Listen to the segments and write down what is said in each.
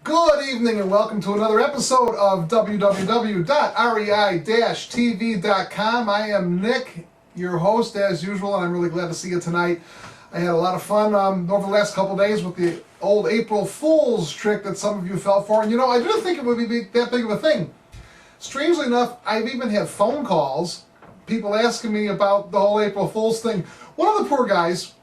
Good evening and welcome to another episode of www.rei-tv.com. I am Nick, your host as usual, and I'm really glad to see you tonight. I had a lot of fun over the last couple days with the old April Fool's trick that some of you fell for. And I didn't think it would be that big of a thing. Strangely enough, I've even had phone calls, people asking me about the whole April Fool's thing. One of the poor guys,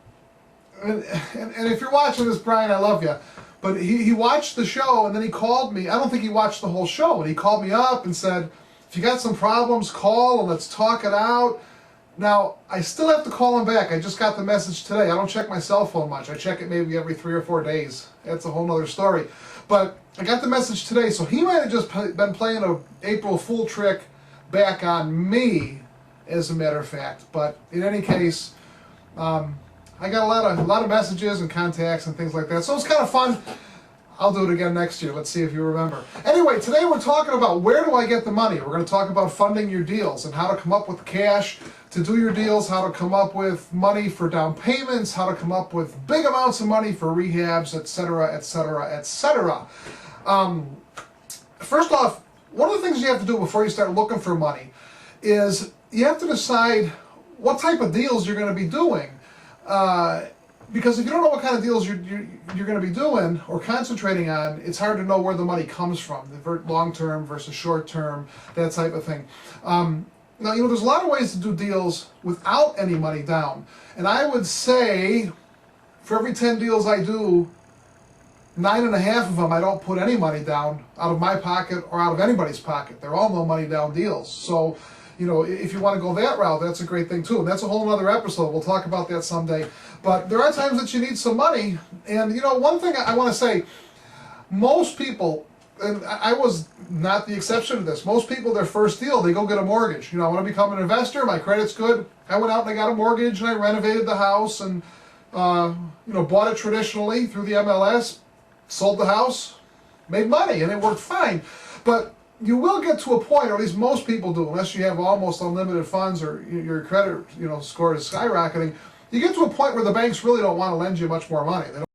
and if you're watching this, Brian, I love you. But he watched the show and then he called me. I don't think he watched the whole show. And he called me up and said, if you got some problems, call and let's talk it out. Now, I still have to call him back. I just got the message today. I don't check my cell phone much. I check it maybe every 3 or 4 days. That's a whole other story. But I got the message today. So he might have just been playing an April Fool trick back on me, as a matter of fact. But in any case, I got a lot of messages and contacts and things like that. So it's kind of fun. I'll do it again next year. Let's see if you remember. Anyway, today we're talking about where do I get the money. We're going to talk about funding your deals and how to come up with cash to do your deals, how to come up with money for down payments, how to come up with big amounts of money for rehabs, etc., etc., etc. First off, one of the things you have to do before you start looking for money is you have to decide what type of deals you're going to be doing. Because if you don't know what kind of deals you're going to be doing or concentrating on, it's hard to know where the money comes from, the long-term versus short-term, that type of thing. Now, there's a lot of ways to do deals without any money down. And I would say, for every 10 deals I do, 9.5 of them I don't put any money down out of my pocket or out of anybody's pocket. They're all no money down deals. So, if you want to go that route, that's a great thing too. And that's a whole other episode. We'll talk about that someday. But there are times that you need some money. And, one thing I want to say, most people, and I was not the exception to this, most people, their first deal, they go get a mortgage. I want to become an investor. My credit's good. I went out and I got a mortgage and I renovated the house and, bought it traditionally through the MLS, sold the house, made money, and it worked fine. But you will get to a point, or at least most people do, unless you have almost unlimited funds or your credit, score is skyrocketing. You get to a point where the banks really don't want to lend you much more money. They